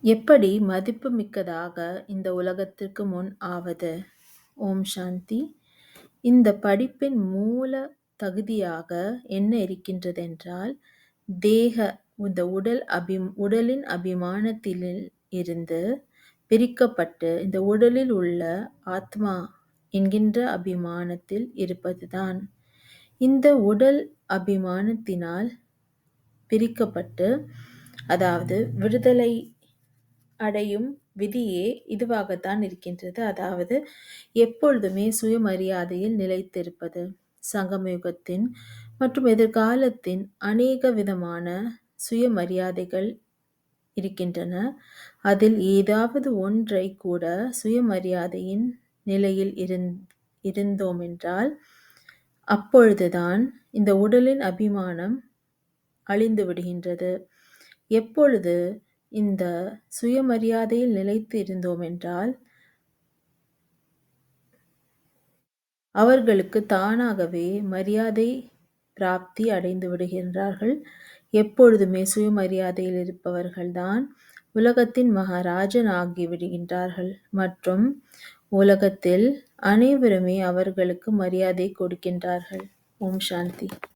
எப்படி மதிப்புமிக்கதாக இந்த உலகத்திற்கு முன் ஆவது? ஓம் சாந்தி. இந்த படிப்பின் மூல தகுதியாக என்ன இருக்கின்றதென்றால், தேக இந்த உடலின் அபிமானத்தில் இருந்து பிரிக்கப்பட்டு இந்த உடலில் உள்ள ஆத்மா என்கின்ற அபிமானத்தில் இருப்பதுதான். இந்த உடல் அபிமானத்தினால் பிரிக்கப்பட்டு, அதாவது விடுதலை அடையும் விதியே இதுவாகத்தான் இருக்கின்றது. அதாவது எப்பொழுதுமே சுயமரியாதையில் நிலைத்திருப்பது. சங்கமயுகத்தின் மற்றும் எதிர்காலத்தின் அநேக விதமான சுயமரியாதைகள் இருக்கின்றன. அதில் ஏதாவது ஒன்றை கூட சுயமரியாதையின் நிலையில் இருந்தோமென்றால் அப்பொழுதுதான் இந்த உடலின் அபிமானம் அழிந்து விடுகின்றது. எப்பொழுது இந்த சுயமரியாதையில் நிலைத்து இருந்தோமென்றால் அவர்களுக்கு தானாகவே மரியாதை பிராப்தி அடைந்து விடுகின்றார்கள். எப்பொழுதுமே சுயமரியாதையில் இருப்பவர்கள்தான் உலகத்தின் மகாராஜன் ஆகிவிடுகின்றார்கள் மற்றும் உலகத்தில் அனைவருமே அவர்களுக்கு மரியாதை கொடுக்கின்றார்கள். ஓம் சாந்தி.